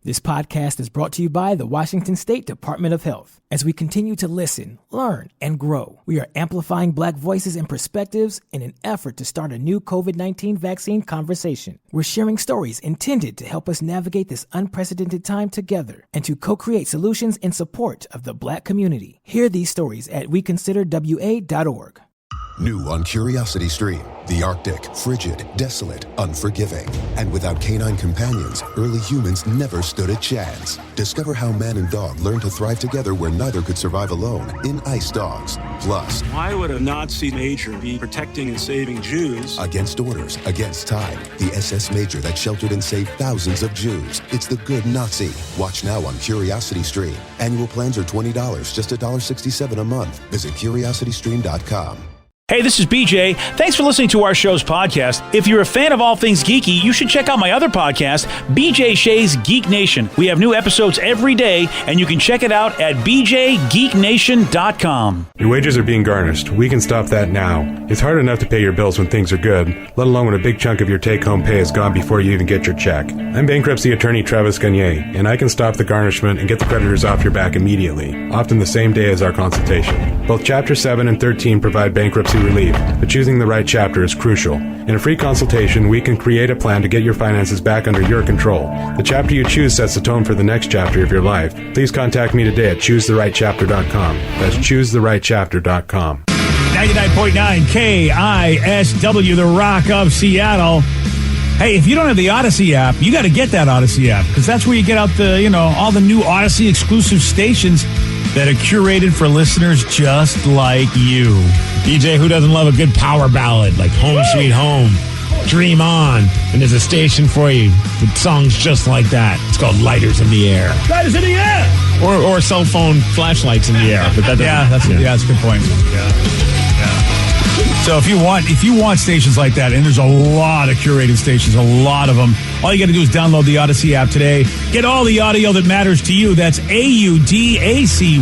This podcast is brought to you by the Washington State Department of Health. As we continue to listen, learn, and grow, we are amplifying Black voices and perspectives in an effort to start a new COVID-19 vaccine conversation. We're sharing stories intended to help us navigate this unprecedented time together and to co-create solutions in support of the Black community. Hear these stories at weconsiderwa.org. New on Curiosity Stream, the Arctic, frigid, desolate, unforgiving. And without canine companions, early humans never stood a chance. Discover how man and dog learn to thrive together where neither could survive alone in Ice Dogs. Plus, why would a Nazi major be protecting and saving Jews? Against orders, against time, the SS Major that sheltered and saved thousands of Jews. It's the Good Nazi. Watch now on Curiosity Stream. Annual plans are $20, just $1.67 a month. Visit curiositystream.com. Hey, this is BJ. Thanks for listening to our show's podcast. If you're a fan of all things geeky, you should check out my other podcast, BJ Shea's Geek Nation. We have new episodes every day, and you can check it out at bjgeeknation.com. Your wages are being garnished. We can stop that now. It's hard enough to pay your bills when things are good, let alone when a big chunk of your take-home pay is gone before you even get your check. I'm bankruptcy attorney Travis Gagne, and I can stop the garnishment and get the creditors off your back immediately, often the same day as our consultation. Both Chapter 7 and 13 provide bankruptcy relief, but choosing the right chapter is crucial. In a free consultation, we can create a plan to get your finances back under your control. The chapter you choose sets the tone for the next chapter of your life. Please contact me today at choosetherightchapter.com. That's choosetherightchapter.com. 99.9 KISW, the Rock of Seattle. Hey, if you don't have the Odyssey app, you got to get that Odyssey app, because that's where you get out the, all the new Odyssey exclusive stations that are curated for listeners just like you. DJ, who doesn't love a good power ballad like Home Sweet Home, Dream On, and there's a station for you with songs just like that. It's called Lighters in the Air. Lighters in the Air! Or cell phone flashlights in the air. But that's a good point. Yeah. So if you want stations like that, and there's a lot of curated stations, a lot of them, all you got to do is download the Odyssey app today. Get all the audio that matters to you. That's AUDACY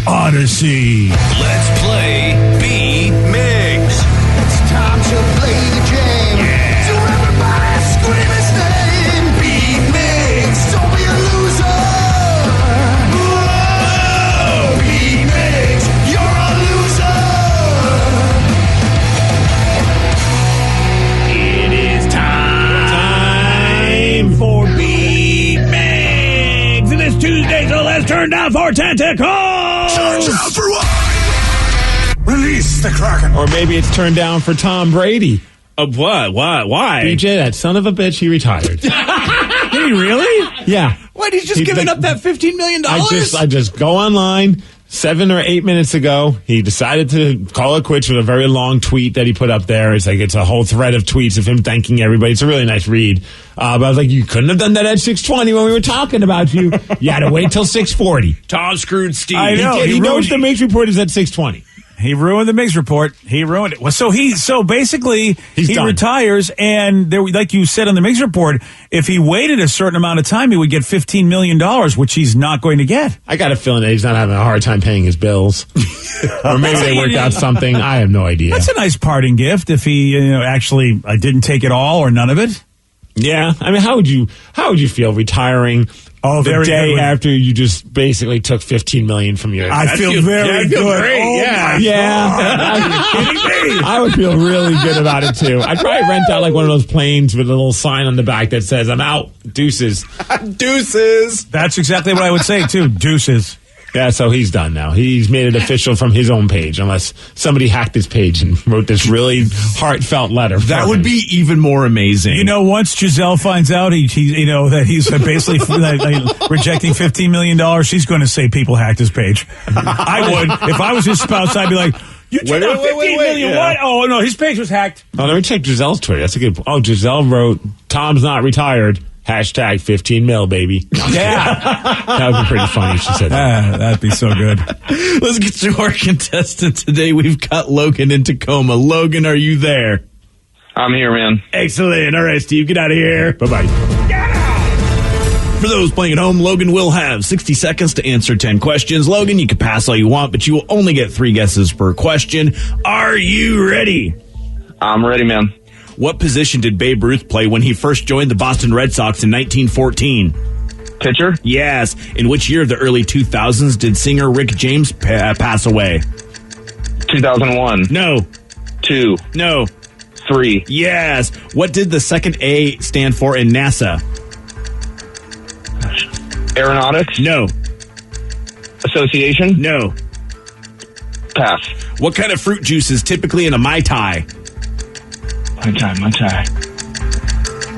Odyssey. Let's play Beat Mix. It's time to play the game. Yeah. So everybody scream his name. Beat Mix. Don't be a loser. Whoa. Beat Mix. You're a loser. It is time for Beat Mix. And it's Tuesday, so let's turn down for tentacles. Turns out for what? Release the Kraken. Or maybe it's turned down for Tom Brady. What? Why? BJ, that son of a bitch, he retired. Did he really? Yeah. What? He's just giving up that $15 million? I just go online. 7 or 8 minutes ago, he decided to call it quits with a very long tweet that he put up there. It's a whole thread of tweets of him thanking everybody. It's a really nice read. But I was like, you couldn't have done that at 6:20 when we were talking about you. You had to wait till 6:40. Tom screwed Steve. I know. He knows the Mix Report is at 6:20. He ruined the Mix Report. He ruined it. So basically he done. retires, and there, like you said on the Mix Report, if he waited a certain amount of time, he would get $15 million, which he's not going to get. I got a feeling that he's not having a hard time paying his bills. Or maybe they worked out something. I have no idea. That's a nice parting gift if he actually didn't take it all or none of it. Yeah. I mean, how would you feel retiring the day after you just basically took $15 million from your... I feel very good. Great. Oh, yeah. I would feel really good about it, too. I'd probably rent out like one of those planes with a little sign on the back that says, I'm out. Deuces. Deuces. That's exactly what I would say, too. Deuces. Yeah, so he's done now. He's made it official from his own page, unless somebody hacked his page and wrote this really heartfelt letter. That would be even more amazing. Once Giselle finds out that he's basically rejecting $15 million, she's going to say people hacked his page. I would. If I was his spouse, I'd be like, you took out $15 million. Yeah. What? Oh, no, his page was hacked. Oh, let me check Giselle's Twitter. That's a good point. Oh, Giselle wrote, Tom's not retired. Hashtag 15 mil, baby. Yeah. That would be pretty funny if she said that. That'd be so good. Let's get to our contestant today. We've got Logan in Tacoma. Logan, are you there? I'm here, man. Excellent. All right, Steve, get out of here. Bye-bye. For those playing at home, Logan will have 60 seconds to answer 10 questions. Logan, you can pass all you want, but you will only get 3 guesses per question. Are you ready? I'm ready, man. What position did Babe Ruth play when he first joined the Boston Red Sox in 1914? Pitcher? Yes. In which year of the early 2000s did singer Rick James pass away? 2001. No. 2. No. 3. Yes. What did the second A stand for in NASA? Aeronautics? No. Association? No. Pass. What kind of fruit juice is typically in a Mai Tai? Mai Tai.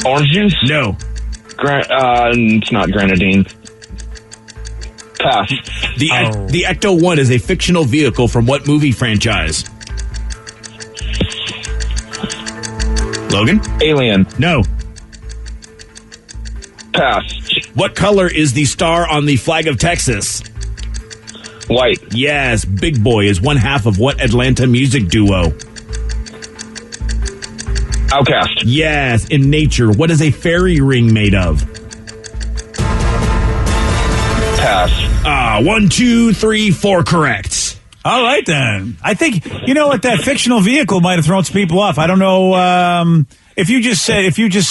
Orange juice? No. It's not grenadine. Pass. The Ecto-1 is a fictional vehicle from what movie franchise? Logan? Alien. No. Pass. What color is the star on the flag of Texas? White. Yes. Big Boy is one half of what Atlanta music duo? Outcast. Yes. In nature, what is a fairy ring made of? Pass. 1, 2, 3, 4 correct. All right, then. I think, you know what, that fictional vehicle might have thrown some people off. I don't know, if you just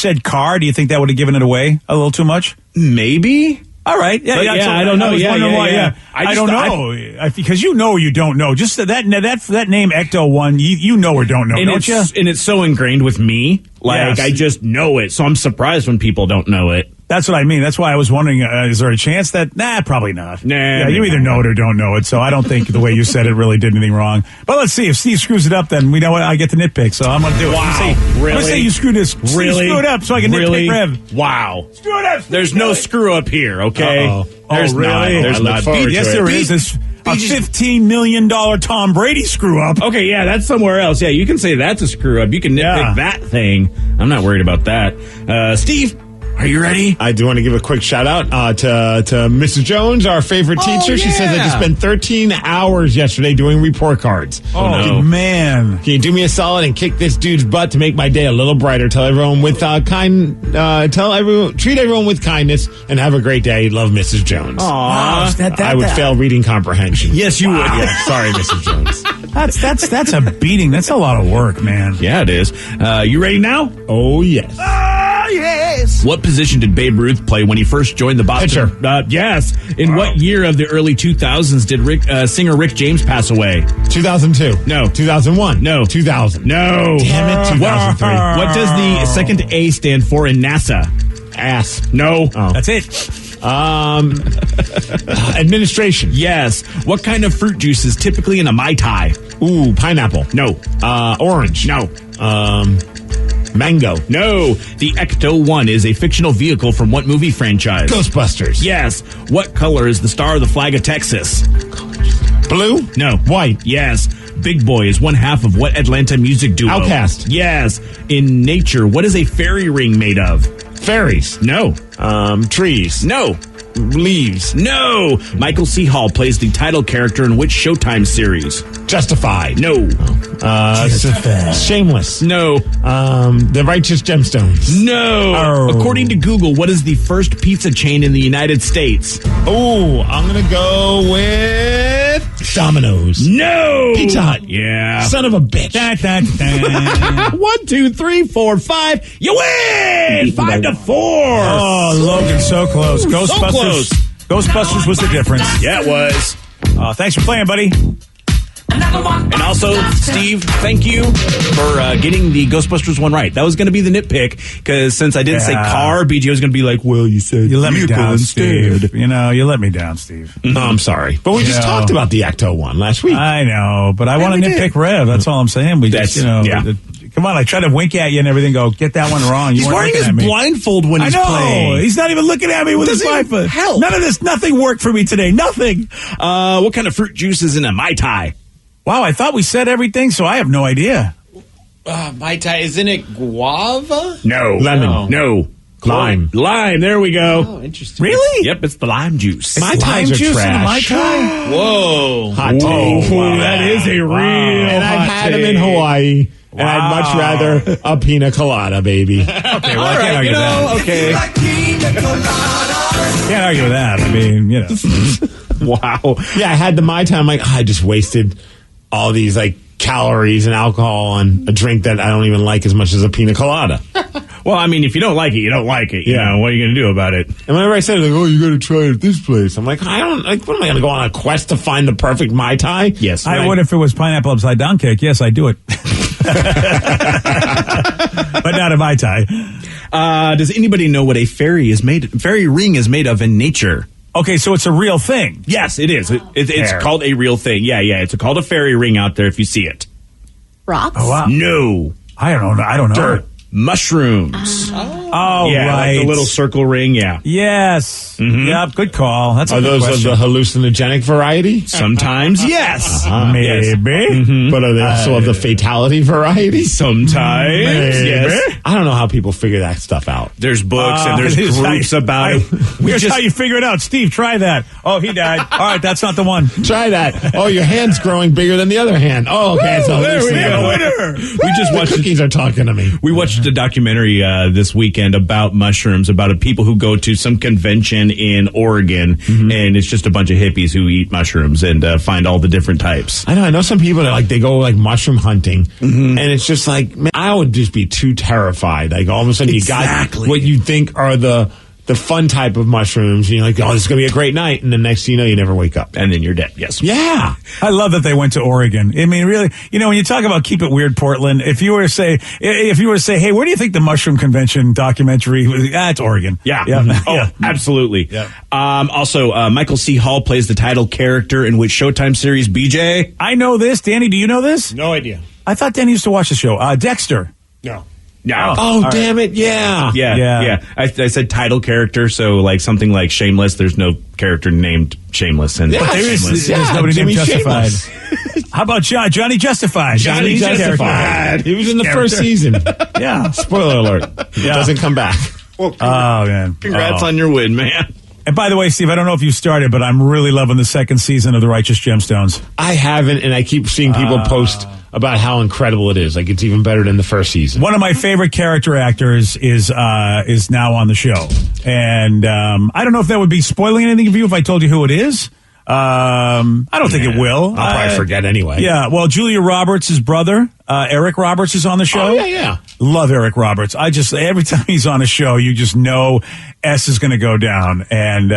said car, do you think that would have given it away a little too much? Maybe. All right. Yeah, I don't know. I don't know. Because you don't know. Just that name Ecto-1, you know or don't know, don't you? And it's so ingrained with me. Like, Yes. I just know it. So I'm surprised when people don't know it. That's what I mean. That's why I was wondering, is there a chance that... Nah, probably not. Nah, yeah, you either know it or don't know it, so I don't think the way you said it really did anything wrong. But let's see. If Steve screws it up, then we know what I get to nitpick, so I'm going to do it. Wow. I'm gonna say you screwed this. Really? Screw it up so I can nitpick Rev. Wow. Screw it up. There's no screw up here, okay? Uh-oh. There's really? not. There's not. Yes, there is. It's a $15 million Tom Brady screw up. Okay, yeah, that's somewhere else. Yeah, you can say that's a screw up. You can nitpick that thing. I'm not worried about that. Steve, are you ready? I do want to give a quick shout out to Mrs. Jones, our favorite teacher. She says I just spent 13 hours yesterday doing report cards. Oh, no. Man. Can you do me a solid and kick this dude's butt to make my day a little brighter? Tell everyone with treat everyone with kindness and have a great day. Love, Mrs. Jones. Wow, I would fail reading comprehension. Yes, you would. Yeah, sorry, Mrs. Jones. That's a beating. That's a lot of work, man. Yeah, it is. You ready now? Oh, yes. Oh, yes. What position did Babe Ruth play when he first joined the Boston? Pitcher. Yes. In what year of the early 2000s did singer Rick James pass away? 2002. No. 2001. No. 2000. No. Damn it, 2003. What does the second A stand for in NASA? Ass. No. Oh. That's it. Administration. Yes. What kind of fruit juice is typically in a Mai Tai? Ooh, pineapple. No. Orange. No. Mango. No. The Ecto-1 is a fictional vehicle from what movie franchise? Ghostbusters. Yes. What color is the star of the flag of Texas? Blue. No. White. Yes. Big Boy is one half of what Atlanta music duo? Outkast. Yes. In nature, what is a fairy ring made of? Fairies. No. Trees. No. Leaves. No. Michael C. Hall plays the title character in which Showtime series? Justified. No. Shameless. No. The Righteous Gemstones. No. Oh. According to Google, what is the first pizza chain in the United States? Oh, I'm going to go with Domino's. No. Pizza Hut. Yeah. Son of a bitch. 1, 2, 3, 4, 5. You win! 5-4. Oh, Logan, so close. Ghostbusters. close. Ghostbusters was the difference. Yeah, it was. Thanks for playing, buddy. And also, Steve, thank you for getting the Ghostbusters one right. That was going to be the nitpick, because since I didn't say car, BJ was going to be like, well, you said you let me down, instead. Steve. You know, you let me down, Steve. No, I'm sorry. But we just talked about the Ecto one last week. I know, but I want to nitpick Rev. That's all I'm saying. Come on, I try to wink at you and everything. Go, get that one wrong. He's wearing his blindfold when he's playing. He's not even looking at me with his blindfold. Help. Nothing worked for me today. Nothing. What kind of fruit juice is in a Mai Tai? Wow, I thought we said everything, so I have no idea. Mai Tai, isn't it guava? No. Lemon. No. Lime. Lime, there we go. Oh, interesting. Really? Yep, it's the lime juice. Mai Tais are trash. Mai Tai? Whoa. Hot take. Whoa, that is a real And I've hot had them take. in Hawaii. And I'd much rather a pina colada, baby. Okay, well, I can't argue that. Okay. Can't argue with that. I mean, you know. Wow. Yeah, I had the Mai Tai. I'm like, I just wasted all these, calories and alcohol on a drink that I don't even like as much as a pina colada. Well, I mean, if you don't like it, you don't like it. You know, what are you going to do about it? And whenever I say, like, oh, you got to try it at this place, I'm like, what am I going to go on a quest to find the perfect Mai Tai? Yes. I would if it was pineapple upside down cake. Yes, I do it. But not a Mai Tai. Does anybody know what a fairy ring is made of in nature? Okay, so it's a real thing. Yes, it is. It's called a real thing. Yeah. It's called a fairy ring out there if you see it. Rocks? Oh, wow. No. I don't know. Dirt. Mushrooms. Oh, yeah, right. like the little circle ring, yeah. Yes. Mm-hmm. Yep, good call. That's a Are good those question. of the hallucinogenic variety? Sometimes, yes. Maybe. Yes. Mm-hmm. But are they also of the fatality variety? Sometimes, yes. I don't know how people figure that stuff out. There's books and there's groups about it. Here's how you figure it out. Steve, try that. Oh, he died. All right, that's not the one. Try that. Oh, your hand's growing bigger than the other hand. Oh, okay. So there we go. Winner. We just watched cookies are talking to me. We watched a documentary this weekend about mushrooms, about people who go to some convention in Oregon, and it's just a bunch of hippies who eat mushrooms and find all the different types. I know some people that they go mushroom hunting, and it's just like, man, I would just be too terrified. Like all of a sudden you got what you think are the fun type of mushrooms, and you're like, oh, this is going to be a great night. And the next thing you know, you never wake up. And then you're dead. Yes. Yeah. I love that they went to Oregon. I mean, really, when you talk about Keep It Weird Portland, if you were to say, hey, where do you think the Mushroom Convention documentary was? It's Oregon. Yeah. Mm-hmm. Oh, absolutely. Yeah. Also, Michael C. Hall plays the title character in which Showtime series, BJ? I know this. Danny, do you know this? No idea. I thought Danny used to watch the show. Dexter. No. No. Oh, damn it. Yeah. Yeah. I said title character, so something like Shameless. There's no character named Shameless. And But there's nobody named Justified. How about Johnny Justified? Johnny Justified. He was in the first season. Yeah. Spoiler alert. Yeah. Doesn't come back. Well, man. Congrats on your win, man. And by the way, Steve, I don't know if you started, but I'm really loving the second season of The Righteous Gemstones. I haven't, and I keep seeing people post about how incredible it is. Like, it's even better than the first season. One of my favorite character actors is now on the show. And I don't know if that would be spoiling anything for you if I told you who it is. I don't think it will. I'll probably forget anyway. Yeah, well, Julia Roberts' brother, Eric Roberts, is on the show. Oh, yeah. Love Eric Roberts. Every time he's on a show, you just know S is going to go down. And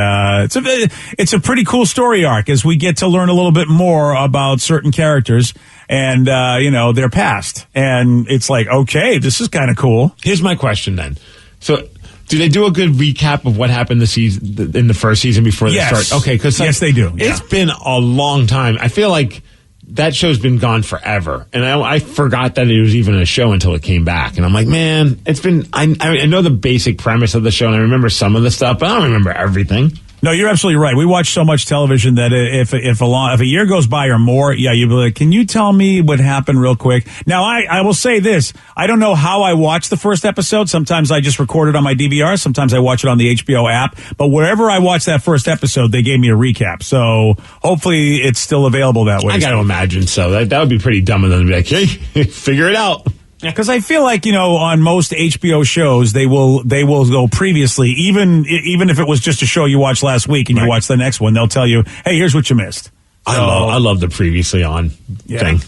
it's a pretty cool story arc as we get to learn a little bit more about certain characters and, their past. And it's like, okay, this is kind of cool. Here's my question then. So, do they do a good recap of what happened in the first season before they start? Okay, because yes, they do. It's been a long time. I feel like that show's been gone forever, and I forgot that it was even a show until it came back. And I'm like, man, it's been. I know the basic premise of the show, and I remember some of the stuff, but I don't remember everything. No, you're absolutely right. We watch so much television that if a year goes by or more, you'd be like, can you tell me what happened real quick? Now, I will say this. I don't know how I watched the first episode. Sometimes I just record it on my DVR. Sometimes I watch it on the HBO app. But wherever I watch that first episode, they gave me a recap. So hopefully it's still available that way. I got to imagine so. That would be pretty dumb of them to be like, hey, figure it out. Because I feel like, on most HBO shows, they will go previously, even if it was just a show you watched last week and you watch the next one, they'll tell you, hey, here's what you missed. I love the previously on thing.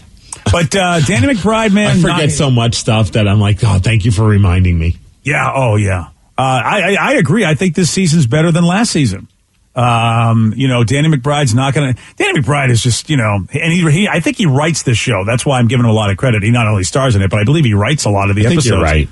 But Danny McBride, man. I forget so much stuff that I'm like, oh, thank you for reminding me. Yeah, oh, yeah. I agree. I think this season's better than last season. Danny McBride's not going to. Danny McBride is just, and I think he writes this show. That's why I'm giving him a lot of credit. He not only stars in it, but I believe he writes a lot of the episodes. You're right.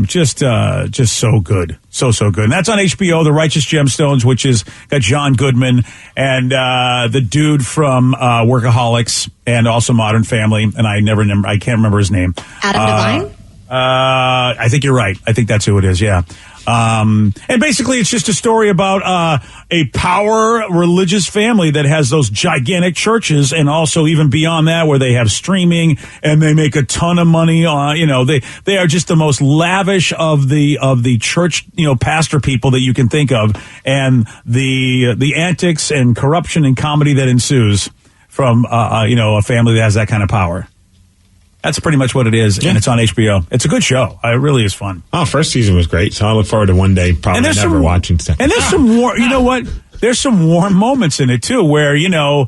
Just so good. So good. And that's on HBO, The Righteous Gemstones, which is got John Goodman and, the dude from, Workaholics and also Modern Family. And I can't remember his name. Adam Devine? I think you're right. I think that's who it is. Yeah. And basically it's just a story about, a power religious family that has those gigantic churches and also even beyond that where they have streaming and they make a ton of money on, they are just the most lavish of the church, pastor people that you can think of. And the antics and corruption and comedy that ensues from, a family that has that kind of power. That's pretty much what it is, and it's on HBO. It's a good show. It really is fun. Oh, first season was great, so I look forward to one day probably never watching stuff. And there's some warm, you know what? There's some warm moments in it, too, where, John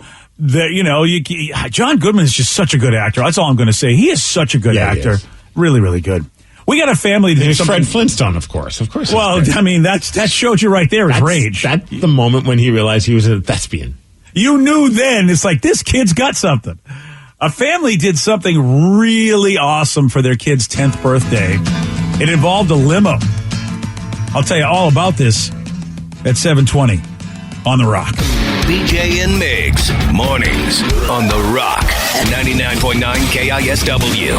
Goodman is just such a good actor. That's all I'm going to say. He is such a good actor. Really, really good. We got a family that did There's something. Fred Flintstone, of course. Of course. Well, I mean, that showed you right there his rage. That's the moment when he realized he was a thespian. You knew then. It's like, this kid's got something. A family did something really awesome for their kid's 10th birthday. It involved a limo. I'll tell you all about this at 7:20 on The Rock. BJ and Migs, mornings on The Rock, 99.9 KISW.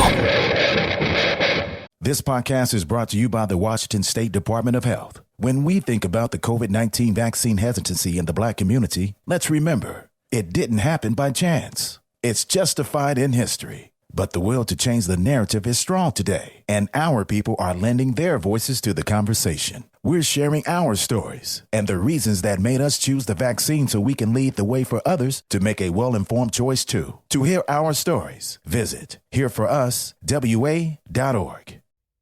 This podcast is brought to you by the Washington State Department of Health. When we think about the COVID-19 vaccine hesitancy in the Black community, let's remember, it didn't happen by chance. It's justified in history. But the will to change the narrative is strong today, and our people are lending their voices to the conversation. We're sharing our stories and the reasons that made us choose the vaccine so we can lead the way for others to make a well-informed choice too. To hear our stories, visit hereforuswa.org.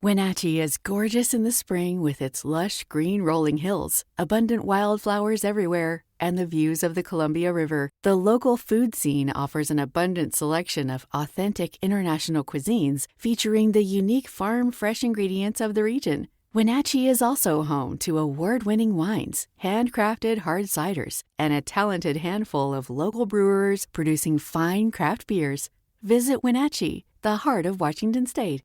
Wenatchee is gorgeous in the spring with its lush green rolling hills, abundant wildflowers everywhere, and the views of the Columbia River. The local food scene offers an abundant selection of authentic international cuisines featuring the unique farm-fresh ingredients of the region. Wenatchee is also home to award-winning wines, handcrafted hard ciders, and a talented handful of local brewers producing fine craft beers. Visit Wenatchee, the heart of Washington State.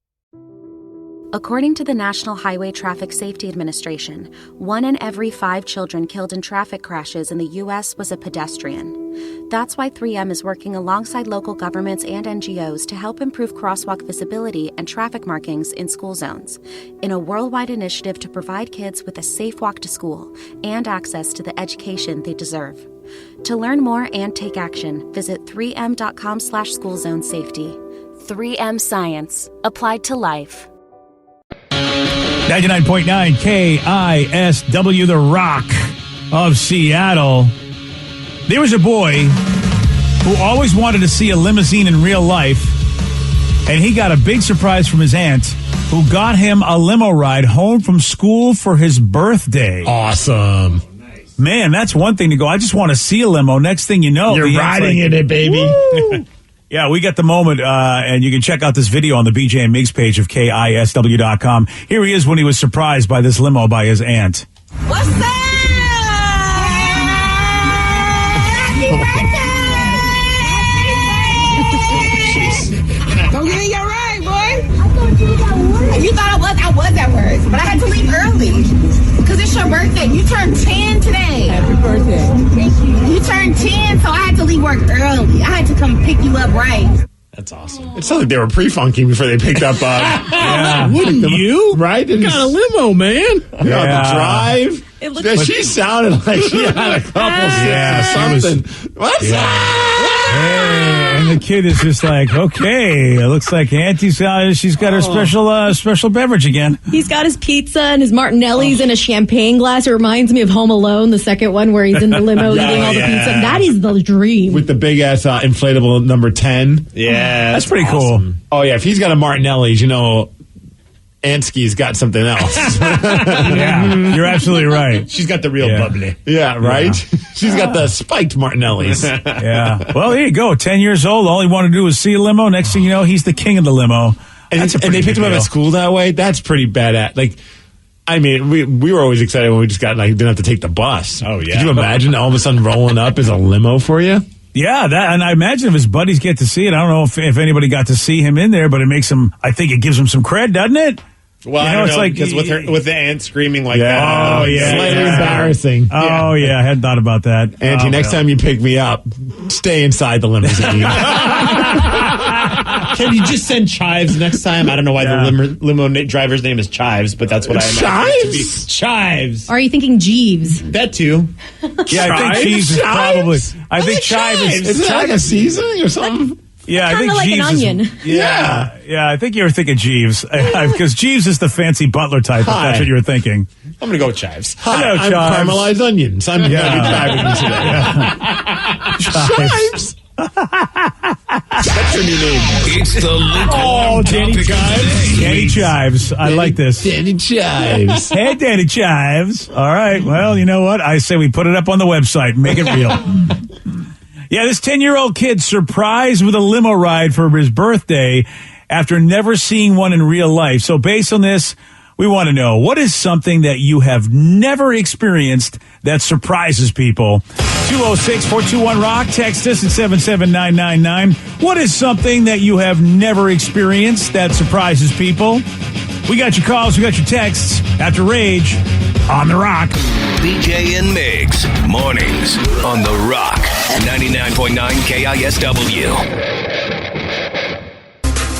According to the National Highway Traffic Safety Administration, 1 in every 5 children killed in traffic crashes in the U.S. was a pedestrian. That's why 3M is working alongside local governments and NGOs to help improve crosswalk visibility and traffic markings in school zones, in a worldwide initiative to provide kids with a safe walk to school and access to the education they deserve. To learn more and take action, visit 3m.com/schoolzonesafety. 3M Science. Applied to life. 99.9 KISW, The Rock of Seattle. There was a boy who always wanted to see a limousine in real life, and he got a big surprise from his aunt, who got him a limo ride home from school for his birthday. Awesome. Man, that's one thing to go, I just want to see a limo. Next thing you know, you're riding in it, baby. Yeah, we got the moment, and you can check out this video on the BJ and Migs page of KISW.com. Here he is when he was surprised by this limo by his aunt. What's up? Happy birthday! Don't give me your ride, boy. You thought I was at work, but I had to leave early. Because it's your birthday. You turned 10 today. Happy birthday. Thank you. You turned 10, so I had to leave work early. I had to come pick you up right. That's awesome. It sounded like they were pre-funking before they picked up. Yeah. Wouldn't you? Right? You got a limo, man. Yeah. You're on the drive. It looks She sounded like she had a couple sips or something. What's up? Hey, and the kid is just like, okay, it looks like Auntie's she's got her special beverage again. He's got his pizza and his Martinelli's in a champagne glass. It reminds me of Home Alone, the second one where he's in the limo eating all the pizza. That is the dream. With the big ass inflatable number 10. Yeah. That's pretty cool. Oh, yeah. If he's got a Martinelli's, you know, Ansky's got something else. Yeah, you're absolutely right. She's got the real bubbly. Yeah, right? Yeah. She's got the spiked Martinelli's. Yeah. Well, there you go. 10 years old. All he wanted to do was see a limo. Next thing you know, he's the king of the limo. And they picked him up at school that way. That's pretty badass. Like, I mean, we were always excited when we just didn't have to take the bus. Oh, yeah. Could you imagine all of a sudden rolling up as a limo for you? Yeah, and I imagine if his buddies get to see it, I don't know if anybody got to see him in there, but I think it gives him some cred, doesn't it? Well, I don't know, because with the aunt screaming like that. Oh, yeah. Slightly embarrassing. Oh, yeah. I hadn't thought about that. Auntie, next time you pick me up, stay inside the limousine. Can you just send Chives next time? I don't know why the limo driver's name is Chives, but that's what I imagine it to be. Chives. Or are you thinking Jeeves? That too. Yeah, I think Jeeves is probably. I think Chives is it like a seasoning or something? Yeah, I think like Jeeves an onion. Yeah, I think you were thinking Jeeves because Jeeves is the fancy butler type. If that's what you were thinking. I'm going to go with Chives. Hi, I'm caramelized onions. I'm going to be driving you today. Chives. That's your new name. It's the Lincoln Danny Chives. Danny Chives. I like this. Danny Chives. Hey, Danny Chives. All right. Well, you know what? I say we put it up on the website. Make it real. Yeah, this 10-year-old kid surprised with a limo ride for his birthday. after never seeing one in real life. So based on this, we want to know, what is something that you have never experienced that surprises people? 206-421-ROCK. Text us at 77999. What is something that you have never experienced that surprises people? We got your calls, we got your texts. After Rage on The Rock. BJ and Migs, mornings on The Rock, 99.9 KISW.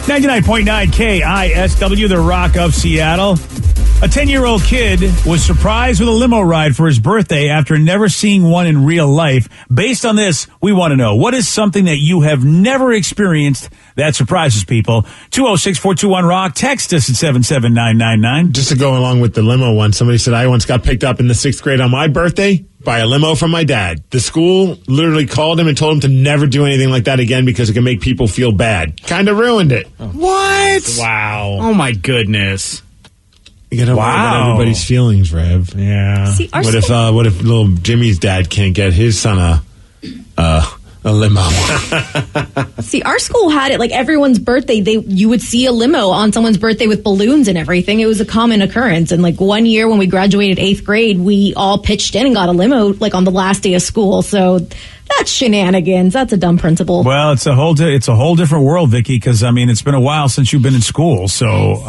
99.9 KISW, The Rock of Seattle. A 10-year-old kid was surprised with a limo ride for his birthday after never seeing one in real life. Based on this, we want to know, what is something that you have never experienced that surprises people? 206-421-ROCK. Text us at 77999. Just to go along with the limo one, somebody said, I once got picked up in the 6th grade on my birthday by a limo from my dad. The school literally called him and told him to never do anything like that again because it can make people feel bad. Kind of ruined it. What? Wow. Oh, my goodness. You gotta worry about everybody's feelings, Rev. Yeah. See, what if little Jimmy's dad can't get his son a limo? See, our school had it like everyone's birthday. You would see a limo on someone's birthday with balloons and everything. It was a common occurrence. And like one year when we graduated 8th grade, we all pitched in and got a limo like on the last day of school. So that's shenanigans. That's a dumb principle. Well, it's a whole different world, Vicky. Because I mean, it's been a while since you've been in school. So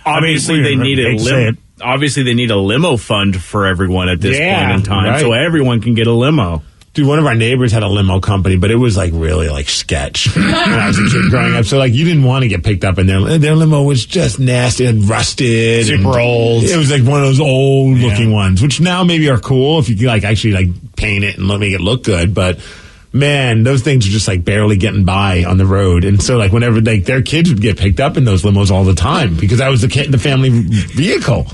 obviously they need a limo. Obviously, they need a limo fund for everyone at this point in time, so everyone can get a limo. Dude, one of our neighbors had a limo company, but it was like really like sketch when I was a kid growing up. So like you didn't want to get picked up in their limo was just nasty and rusted. Super old. It was like one of those old looking ones, which now maybe are cool if you could like actually like paint it and make it look good. But man, those things are just like barely getting by on the road. And so like whenever like their kids would get picked up in those limos all the time because that was the family vehicle.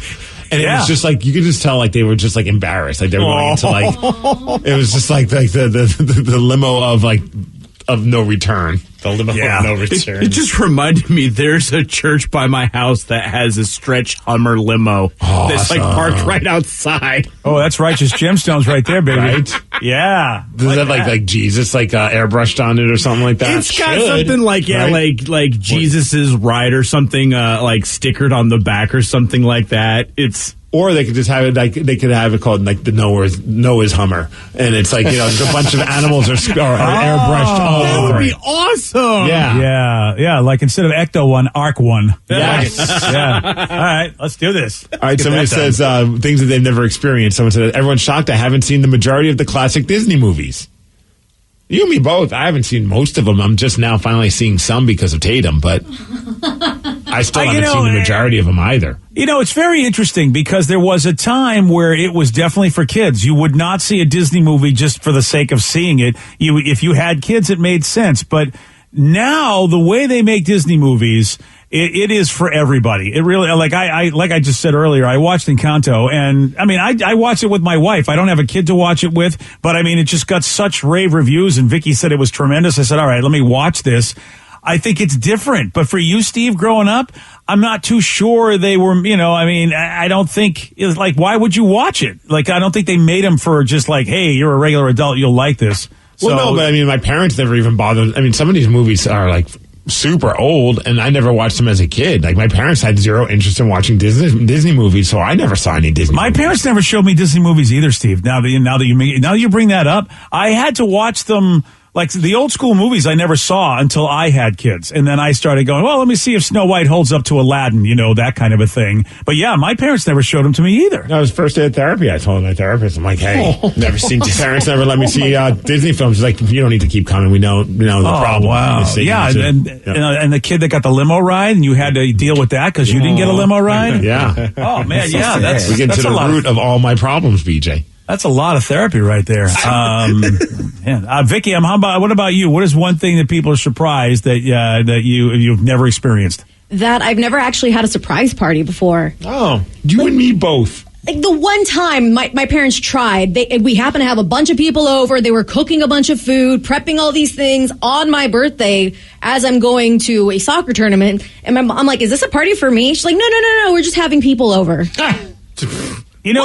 And it was just like, you could just tell like they were just like embarrassed. Like they were going into like, it was just like the limo of no return. The limo of no return. It just reminded me, there's a church by my house that has a stretch Hummer limo that's like parked right outside. Oh, that's Righteous Gemstones right there, baby. Right? Yeah. Does that like Jesus like airbrushed on it or something like that? It's got something like like Jesus's ride or something like stickered on the back or something like that. Or they could just have it like they could have it called like the Noah's Hummer, and it's like there's a bunch of animals are airbrushed all that over. That would be awesome. Yeah. Like instead of Ecto one, Arc one. Yes. Yeah. All right, let's do this. All right. Somebody says things that they've never experienced. Someone said everyone's shocked I haven't seen the majority of the classic Disney movies. You and me both. I haven't seen most of them. I'm just now finally seeing some because of Tatum, but I still haven't seen the majority of them either. You know, it's very interesting because there was a time where it was definitely for kids. You would not see a Disney movie just for the sake of seeing it. If you had kids, it made sense. But now, the way they make Disney movies, it is for everybody. It really, like I just said earlier, I watched Encanto, and I mean, I watched it with my wife. I don't have a kid to watch it with, but I mean, it just got such rave reviews, and Vicky said it was tremendous. I said, all right, let me watch this. I think it's different. But for you, Steve, growing up, I'm not too sure they were, I mean, I don't think, it's like, why would you watch it? Like, I don't think they made them for just like, hey, you're a regular adult, you'll like this. Well, no, but I mean, my parents never even bothered. I mean, some of these movies are like super old, and I never watched them as a kid. Like, my parents had zero interest in watching Disney movies, so I never saw any Disney movies. Parents never showed me Disney movies either, Steve. Now that you bring that up, I had to watch them. Like the old school movies I never saw until I had kids. And then I started going, well, let me see if Snow White holds up to Aladdin, that kind of a thing. But yeah, my parents never showed them to me either. That was first day of therapy. I told my therapist, I'm like, hey, never seen Disney. Parents never let me see Disney films. She's like, you don't need to keep coming. We know the problem. Wow. Yeah. And the kid that got the limo ride and you had to deal with that because you didn't get a limo ride. Yeah. Oh man. We get to the root of all my problems, BJ. That's a lot of therapy right there. Vicky, what about you? What is one thing that people are surprised that you've never experienced? That I've never actually had a surprise party before. Oh, you and me both. Like the one time my parents tried, we happened to have a bunch of people over. They were cooking a bunch of food, prepping all these things on my birthday as I'm going to a soccer tournament. And I'm like, is this a party for me? She's like, no, we're just having people over. What?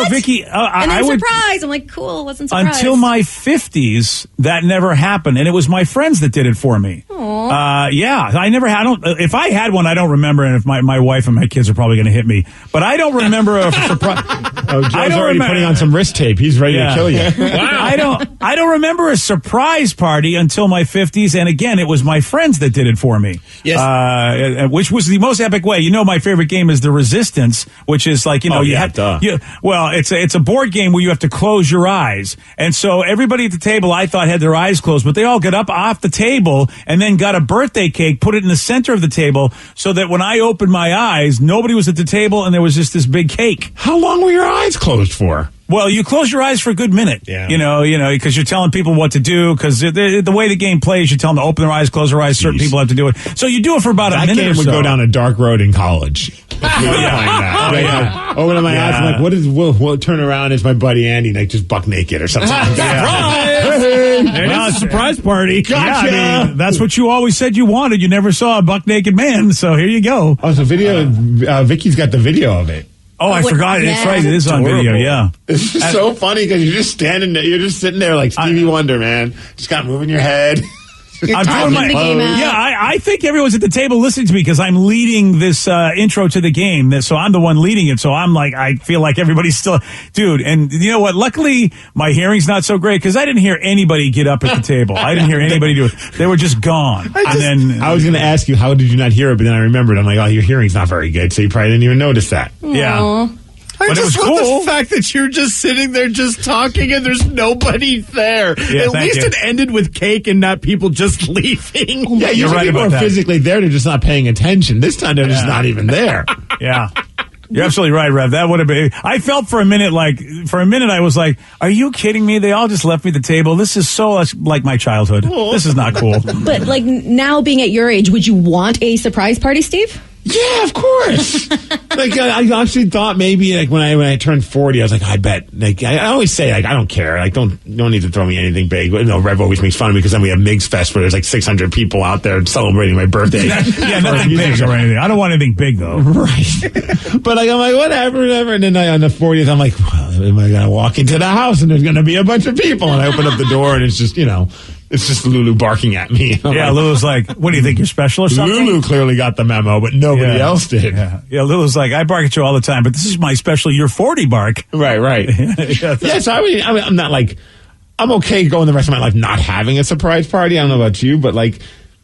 Vicky, and then surprise. I'm like, cool, wasn't surprised. Until my 50s, that never happened, and it was my friends that did it for me. Aww. Yeah, I never had. If I had one, I don't remember, and if my wife and my kids are probably going to hit me. But I don't remember a surprise. Joe's already putting on some wrist tape. He's ready to kill you. Wow. I don't remember a surprise party until my 50s, and again, it was my friends that did it for me. Yes. Which was the most epic way. You know, my favorite game is the Resistance, which is like it's a board game where you have to close your eyes, and so everybody at the table I thought had their eyes closed, but they all got up off the table and then got a birthday cake, put it in the center of the table, so that when I opened my eyes, nobody was at the table and there was just this big cake. How long were your eyes closed for? Well, you close your eyes for a good minute, you know, because you're telling people what to do, because the way the game plays, you tell them to open their eyes, close their eyes. Certain people have to do it. So you do it for about a minute or so. That game would go down a dark road in college. Open up my eyes, I'm like, we'll turn around, it's my buddy Andy, like just buck naked or something like that. It's a surprise party. Gotcha. Yeah, I mean, that's what you always said you wanted. You never saw a buck naked man, so here you go. Oh, so Vicky's got the video of it. Oh, I forgot. Yeah. It's right. It is on video. Yeah. It's just so funny because you're just standing there. You're just sitting there like Stevie Wonder, man. Just kind of moving your head. I'm doing the game out. Yeah, I think everyone's at the table listening to me because I'm leading this intro to the game. So I'm the one leading it. So I'm like, I feel like everybody's still, dude. And you know what? Luckily, my hearing's not so great because I didn't hear anybody get up at the table. I didn't hear anybody do it. They were just gone. I was going to ask you, how did you not hear it? But then I remembered. I'm like, oh, your hearing's not very good. So you probably didn't even notice that. Aww. Yeah. I just love cool. the fact that you're just sitting there just talking and there's nobody there. Yeah, At least it ended with cake and not people just leaving. Yeah, you're right people about are that. physically there. They're just not paying attention. This time they're just not even there. Yeah. You're absolutely right, Rev. That would have been. I felt for a minute I was like, "Are you kidding me? They all just left me at the table. This is so like my childhood. This is not cool." But like now, being at your age, would you want a surprise party, Steve? Yeah, of course. Like I actually thought maybe like when I turned 40, I was like, I bet. Like I always say, like I don't care. Like don't need to throw me anything big. You know, Rev always makes fun of me because then we have Migs Fest where there's like 600 people out there celebrating my birthday. Yeah, nothing big or anything. I don't want anything big though. Right. But like I'm like whatever. And then on the 40th, I'm like, well, am I gonna walk into the house and there's gonna be a bunch of people? And I open up the door and it's just it's just Lulu barking at me. Yeah, Lulu's like, what do you think, you're special or something? Lulu clearly got the memo, but nobody else did. Yeah, Lulu's like, I bark at you all the time, but this is my special you're 40 bark. Right. Yeah, so I'm not like, I'm okay going the rest of my life not having a surprise party. I don't know about you, but like,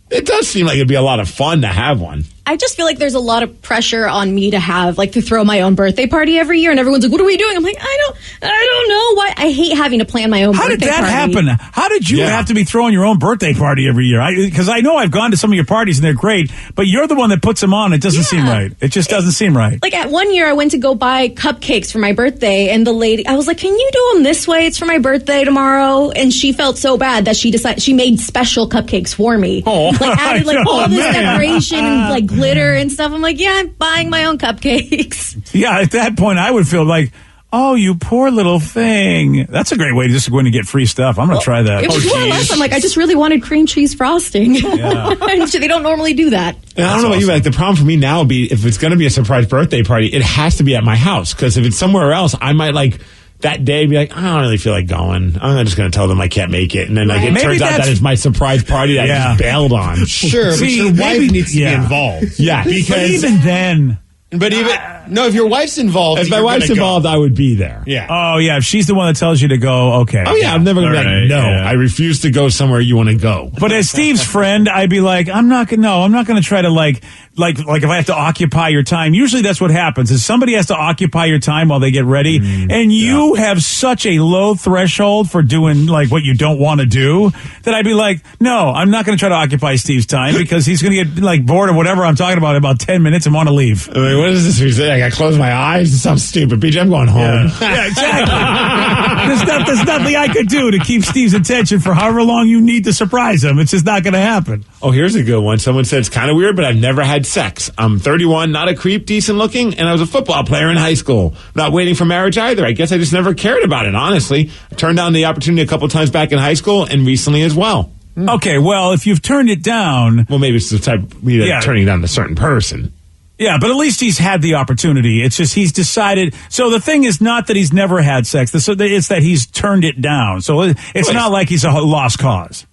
it does seem like it'd be a lot of fun to have one. I just feel like there's a lot of pressure on me to have, like, to throw my own birthday party every year, and everyone's like, what are we doing? I'm like, I don't know why. I hate having to plan my own birthday party. How did that happen? How did you have to be throwing your own birthday party every year? Because I know I've gone to some of your parties, and they're great, but you're the one that puts them on. It doesn't seem right. It just doesn't seem right. Like, at one year, I went to go buy cupcakes for my birthday, and the lady, I was like, can you do them this way? It's for my birthday tomorrow. And she felt so bad that she made special cupcakes for me. Oh, like, added, like, all this decoration and, like, glitter and stuff. I'm like, yeah, I'm buying my own cupcakes. Yeah, at that point, I would feel like, oh, you poor little thing. That's a great way just to go in and get free stuff. I'm going to try that. It was more or less. I'm like, I just really wanted cream cheese frosting. Yeah. They don't normally do that. And I don't know about you, but like the problem for me now would be if it's going to be a surprise birthday party, it has to be at my house. Because if it's somewhere else, I might like that day be like, I don't really feel like going. I'm just going to tell them I can't make it. And then like it turns out that it's my surprise party that I just bailed on. Sure, but your wife needs to be involved. Yeah, because but even then. But if your wife's involved, if my wife's involved, I would be there. Yeah. Oh yeah, if she's the one that tells you to go, okay. Oh yeah, I'm never gonna be like, no, I refuse to go somewhere you want to go. But as Steve's friend, I'd be like, I'm not gonna try to like if I have to occupy your time. Usually that's what happens is somebody has to occupy your time while they get ready, and you have such a low threshold for doing like what you don't want to do that I'd be like, no, I'm not gonna try to occupy Steve's time because he's gonna get like bored of whatever I'm talking about 10 minutes and want to leave. I mean, what is this? I gotta close my eyes. It sounds stupid. BJ, I'm going home. Yeah, exactly. There's nothing I could do to keep Steve's attention for however long you need to surprise him. It's just not going to happen. Oh, here's a good one. Someone said it's kind of weird, but I've never had sex. I'm 31, not a creep, decent looking, and I was a football player in high school. Not waiting for marriage either. I guess I just never cared about it, honestly. I turned down the opportunity a couple times back in high school and recently as well. Okay, well, if you've turned it down... Well, maybe it's the type of turning down a certain person. Yeah, but at least he's had the opportunity. It's just he's decided. So the thing is not that he's never had sex. It's that he's turned it down. So it's not like he's a lost cause.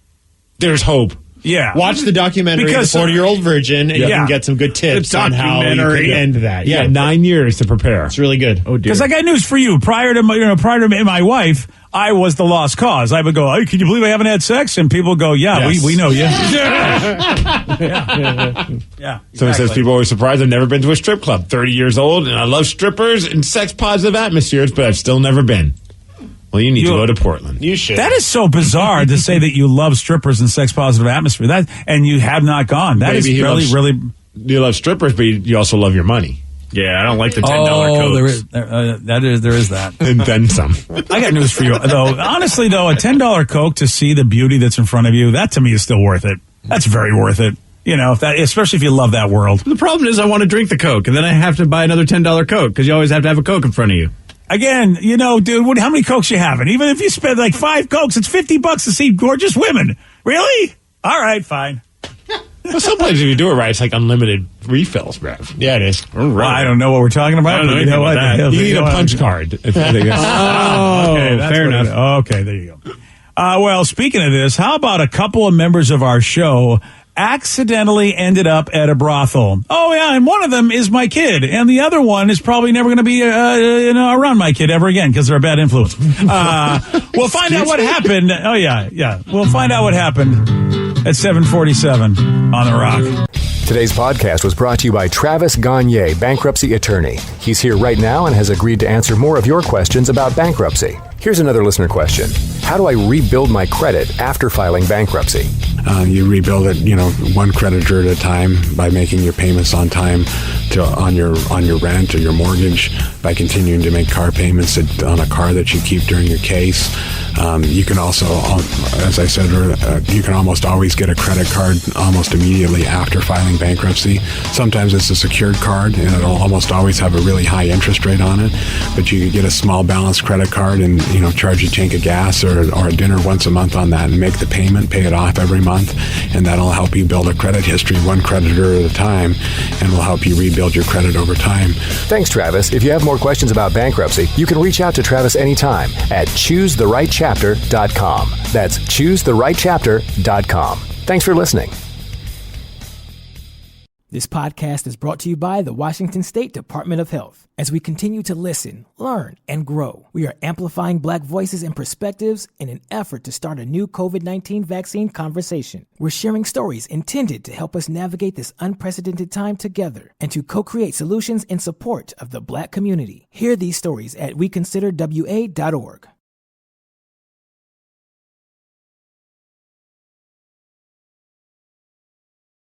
There's hope. Yeah. Watch the documentary, Because, The 40-Year-Old Virgin, and you can get some good tips on how you can end that. Yeah, 9 years to prepare. It's really good. Oh, dear. Because I got news for you. Prior to my wife, I was the lost cause. I would go, hey, can you believe I haven't had sex? And people go, yeah, Yes. we know you. Yeah. Someone says people are always surprised I've never been to a strip club. 30 years old, and I love strippers and sex-positive atmospheres, but I've still never been. Well, you need to go to Portland. You should. That is so bizarre to say that you love strippers and sex-positive atmosphere. And you have not gone. That is really... You love strippers, but you also love your money. Yeah, I don't like the $10 Cokes. There is that. And then some. I got news for you, though. Honestly, though, a $10 Coke to see the beauty that's in front of you, that to me is still worth it. That's very worth it. You know, especially if you love that world. The problem is I want to drink the Coke, and then I have to buy another $10 Coke, because you always have to have a Coke in front of you. Again, you know, dude, how many Cokes you having? Even if you spend like 5 Cokes, it's $50 to see gorgeous women. Really? All right, fine. Well, sometimes if you do it right, it's like unlimited refills, Rev. Yeah, it is. Well, I don't know what we're talking about. I don't know anything about that. You need a punch card. Okay, fair enough. Okay, there you go. Well, speaking of this, how about a couple of members of our show accidentally ended up at a brothel? Oh, yeah, and one of them is my kid, and the other one is probably never going to be around my kid ever again because they're a bad influence. We'll find out what happened. Oh, yeah. We'll find out what happened at 7:47 on The Rock. Today's podcast was brought to you by Travis Gagne, bankruptcy attorney. He's here right now and has agreed to answer more of your questions about bankruptcy. Here's another listener question. How do I rebuild my credit after filing bankruptcy? You rebuild it, one creditor at a time by making your payments on time on your rent or your mortgage, by continuing to make car payments on a car that you keep during your case. You can also, as I said, you can almost always get a credit card almost immediately after filing bankruptcy. Sometimes it's a secured card, and it'll almost always have a really high interest rate on it. But you could get a small balance credit card and charge a tank of gas or a dinner once a month on that and make the payment, pay it off every month, and that'll help you build a credit history one creditor at a time, and will help you rebuild your credit over time. Thanks, Travis. If you have more questions about bankruptcy, you can reach out to Travis anytime at ChooseTheRightChapter.com. That's ChooseTheRightChapter.com. Thanks for listening. This podcast is brought to you by the Washington State Department of Health. As we continue to listen, learn, and grow, we are amplifying Black voices and perspectives in an effort to start a new COVID-19 vaccine conversation. We're sharing stories intended to help us navigate this unprecedented time together and to co-create solutions in support of the Black community. Hear these stories at WeConsiderWA.org.